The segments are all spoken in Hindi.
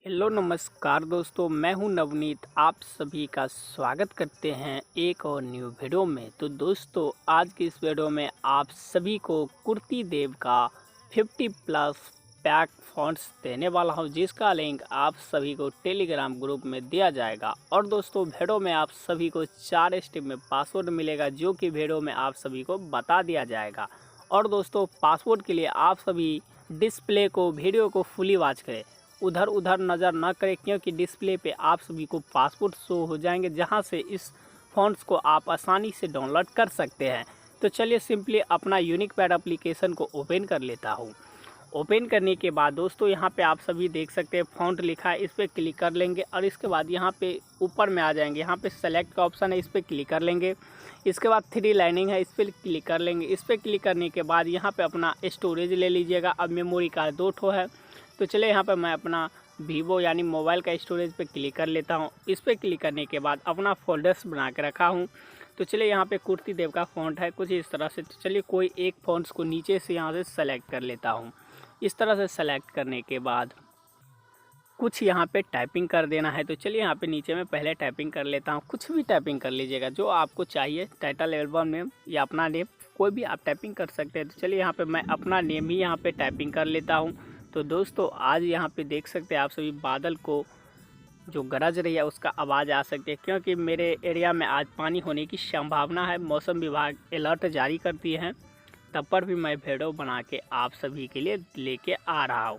हेलो नमस्कार दोस्तों, मैं हूं नवनीत। आप सभी का स्वागत करते हैं एक और न्यू वीडियो में। तो दोस्तों, आज की इस वीडियो में आप सभी को कुर्ती देव का 50 प्लस पैक फ़ॉन्ट्स देने वाला हूं, जिसका लिंक आप सभी को टेलीग्राम ग्रुप में दिया जाएगा। और दोस्तों, वीडियो में आप सभी को 4 स्टेप में पासवर्ड मिलेगा, जो कि वीडियो में आप सभी को बता दिया जाएगा। और दोस्तों, पासवर्ड के लिए आप सभी डिस्प्ले को वीडियो को फुली वॉच करें, उधर उधर नज़र ना करें, क्योंकि डिस्प्ले पे आप सभी को पासवर्ड शो हो जाएंगे, जहां से इस फ़ॉन्ट्स को आप आसानी से डाउनलोड कर सकते हैं। तो चलिए सिंपली अपना यूनिक पैड एप्लीकेशन को ओपन कर लेता हूं। ओपन करने के बाद दोस्तों, यहां पे आप सभी देख सकते हैं फ़ॉन्ट लिखा है, इस पर क्लिक कर लेंगे। और इसके बाद यहां पे ऊपर में आ जाएंगे, यहां पे सेलेक्ट का ऑप्शन है, इस पर क्लिक कर लेंगे। इसके बाद 3 लाइनिंग है, इस पर क्लिक कर लेंगे। इस पर क्लिक करने के बाद यहाँ पर अपना स्टोरेज ले लीजिएगा। अब मेमोरी कार्ड 2 ठो है, तो चलिए यहाँ पर मैं अपना वीवो यानी मोबाइल का स्टोरेज पे क्लिक कर लेता हूँ। इस पर क्लिक करने के बाद अपना फोल्डर्स बना के रखा हूँ। तो चलिए यहाँ पे कुर्ती देव का फ़ॉन्ट है कुछ इस तरह से। तो चलिए कोई एक फ़ॉन्ट्स को नीचे से यहाँ से सेलेक्ट कर लेता हूँ। इस तरह से सेलेक्ट करने के बाद कुछ यहाँ पे टाइपिंग कर देना है। तो चलिए यहाँ पे नीचे में पहले टाइपिंग कर लेता हूँ। कुछ भी टाइपिंग कर लीजिएगा जो आपको चाहिए, टाइटल, एल्बम नेम या अपना नेम, कोई भी आप टाइपिंग कर सकते हैं। तो चलिए यहाँ पे मैं अपना नेम ही यहाँ पे टाइपिंग कर लेता हूँ। तो दोस्तों, आज यहाँ पे देख सकते हैं आप सभी बादल को जो गरज रही है उसका आवाज़ आ सकती है, क्योंकि मेरे एरिया में आज पानी होने की संभावना है। मौसम विभाग अलर्ट जारी करती है, तब पर भी मैं वीडियो बना के आप सभी के लिए लेके आ रहा हूँ।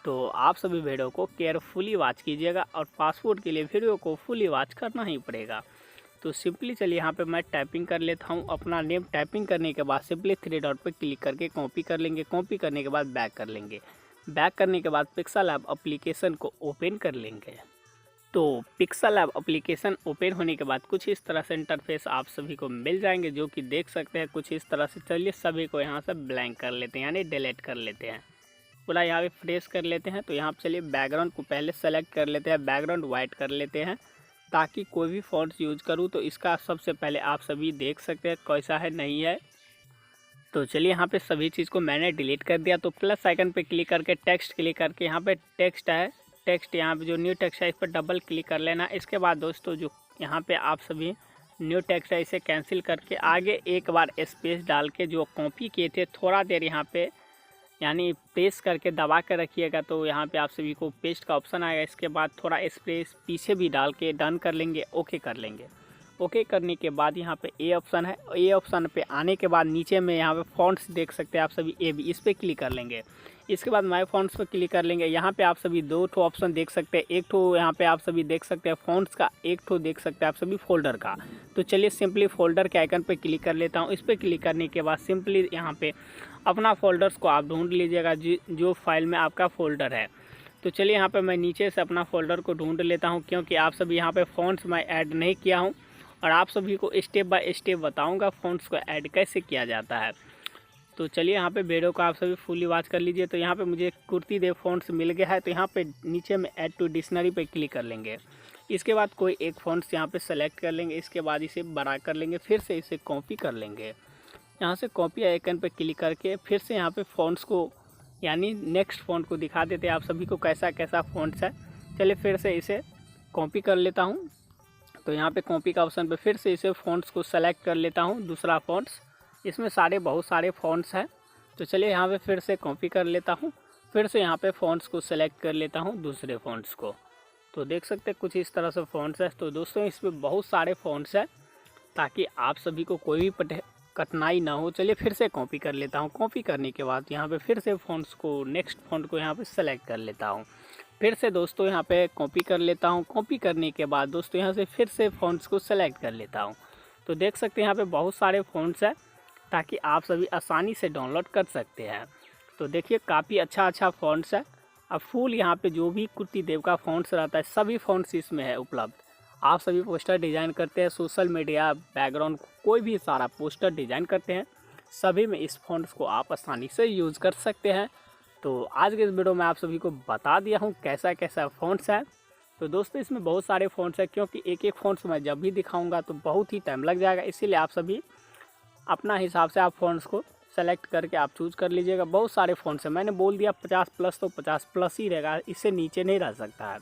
तो आप सभी वीडियो को केयरफुली वॉच कीजिएगा, और पासवर्ड के लिए वीडियो को फुली वॉच करना ही पड़ेगा। तो सिंपली चलिए यहाँ पे मैं टाइपिंग कर लेता हूँ अपना नेम। टाइपिंग करने के बाद सिंपली 3 डॉट पर क्लिक करके कॉपी कर लेंगे। कॉपी करने के बाद बैक कर लेंगे। बैक करने के बाद पिक्सेल लैब एप्लीकेशन को ओपन कर लेंगे। तो पिक्सेल लैब एप्लीकेशन ओपन होने के बाद कुछ इस तरह से इंटरफेस आप सभी को मिल जाएंगे, जो कि देख सकते हैं कुछ इस तरह से। चलिए सभी को यहाँ से ब्लैंक कर लेते हैं, यानी डिलीट कर लेते हैं। पूरा यहाँ पे फ्रेश कर लेते हैं। तो यहाँ पर चलिए बैकग्राउंड को पहले सेलेक्ट कर लेते हैं, बैकग्राउंड वाइट कर लेते हैं, ताकि कोई भी फॉन्ट्स यूज करूँ तो इसका सबसे पहले आप सभी देख सकते हैं कैसा है, नहीं है। तो चलिए यहाँ पे सभी चीज़ को मैंने डिलीट कर दिया। तो प्लस आइकन पे क्लिक करके टेक्स्ट क्लिक करके यहाँ पे टेक्स्ट है, टेक्स्ट यहाँ पे जो न्यू टेक्स्ट है इस पर डबल क्लिक कर लेना। इसके बाद दोस्तों, जो यहाँ पे आप सभी न्यू टेक्स्ट है इसे कैंसिल करके आगे एक बार स्पेस डाल के जो कॉपी किए थे थोड़ा देर यहाँ पे यानी पेस्ट करके दबा कर रखिएगा। तो यहाँ पे आप सभी को पेस्ट का ऑप्शन आएगा। इसके बाद थोड़ा स्पेस पीछे भी डाल के डन कर लेंगे, ओके कर लेंगे। ओके करने के बाद यहाँ पे ए ऑप्शन है, ए ऑप्शन पे आने के बाद नीचे में यहाँ पे फ़ॉन्ट्स देख सकते हैं आप सभी, ए बी, इस पर क्लिक कर लेंगे। इसके बाद माय फ़ॉन्ट्स पर क्लिक कर लेंगे। यहाँ पे आप सभी 2 ठो ऑप्शन देख सकते हैं। एक ठो यहाँ पे आप सभी देख सकते हैं फ़ॉन्ट्स का, एक ठो देख सकते हैं आप सभी फोल्डर का। तो चलिए सिंपली फोल्डर के आइकन पर क्लिक कर लेता हूँ। इस पर क्लिक करने के बाद सिंपली यहाँ पे अपना फोल्डर्स को आप ढूंढ लीजिएगा, जो फाइल में आपका फ़ोल्डर है। तो चलिए यहाँ पे मैं नीचे से अपना फ़ोल्डर को ढूंढ लेता हूँ, क्योंकि आप सभी यहाँ पे फ़ॉन्ट्स मैं ऐड नहीं किया हूँ, और आप सभी को स्टेप बाय स्टेप बताऊंगा फ़ॉन्ट्स को ऐड कैसे किया जाता है। तो चलिए यहाँ पे वीडियो को आप सभी फुली वॉच कर लीजिए। तो यहाँ पे मुझे कुर्ती देव फ़ॉन्ट्स मिल गया है। तो यहाँ पे नीचे में ऐड टू डिक्शनरी पे क्लिक कर लेंगे। इसके बाद कोई एक फ़ॉन्ट्स यहाँ पे सेलेक्ट कर लेंगे। इसके बाद इसे बड़ा कर लेंगे, फिर से इसे कॉपी कर लेंगे। यहाँ से कॉपी आइकन पे क्लिक करके फिर से यहाँ पे फ़ॉन्ट्स को यानी नेक्स्ट फ़ॉन्ट को दिखा देते हैं आप सभी को कैसा कैसा फ़ॉन्ट्स है। चलिए फिर से इसे कॉपी कर लेता हूँ। तो यहाँ पे कॉपी का ऑप्शन पे फिर से इसे फ़ॉन्ट्स को सेलेक्ट कर लेता हूँ, दूसरा फ़ॉन्ट्स। इसमें बहुत सारे फ़ॉन्ट्स हैं। तो चलिए यहाँ पे फिर से कॉपी कर लेता हूँ, फिर से यहाँ पे फ़ॉन्ट्स को सेलेक्ट कर लेता हूँ, दूसरे फ़ॉन्ट्स को। तो देख सकते हैं कुछ इस तरह से फ़ॉन्ट्स है। तो दोस्तों, इसमें बहुत सारे फ़ॉन्ट्स हैं, ताकि आप सभी को कोई भी कठिनाई ना हो। चलिए फिर से कॉपी कर लेता हूँ। कॉपी करने के बाद यहाँ पे फिर से फ़ॉन्ट्स को नेक्स्ट फ़ॉन्ट को यहाँ पे सेलेक्ट कर लेता हूँ। फिर से दोस्तों यहाँ पे कॉपी कर लेता हूँ। कॉपी करने के बाद दोस्तों यहाँ से फिर से फ़ॉन्ट्स को सेलेक्ट कर लेता हूँ। तो देख सकते हैं यहाँ पे बहुत सारे फ़ॉन्ट्स हैं, ताकि आप सभी आसानी से डाउनलोड कर सकते हैं। तो देखिए काफ़ी अच्छा फ़ॉन्ट्स है। अब फुल यहाँ पे जो भी कुर्ती देव का फ़ॉन्ट्स रहता है सभी फ़ॉन्ट्स इसमें है उपलब्ध। आप सभी पोस्टर डिज़ाइन करते हैं, सोशल मीडिया बैकग्राउंड कोई भी सारा पोस्टर डिज़ाइन करते हैं, सभी में इस फ़ॉन्ट्स को आप आसानी से यूज़ कर सकते हैं। तो आज के इस वीडियो में आप सभी को बता दिया हूँ कैसा कैसा फ़ॉन्ट्स है। तो दोस्तों, इसमें बहुत सारे फ़ॉन्ट्स हैं, क्योंकि एक एक फ़ॉन्ट्स मैं जब भी दिखाऊंगा तो बहुत ही टाइम लग जाएगा। इसीलिए आप सभी अपना हिसाब से आप फ़ॉन्ट्स को सेलेक्ट करके आप चूज़ कर लीजिएगा। बहुत सारे फ़ोन से मैंने बोल दिया 50+ तो 50+ ही रहेगा, इससे नीचे नहीं रह सकता है।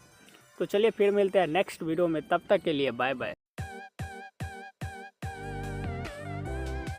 तो चलिए फिर मिलते हैं नेक्स्ट वीडियो में, तब तक के लिए बाय बाय।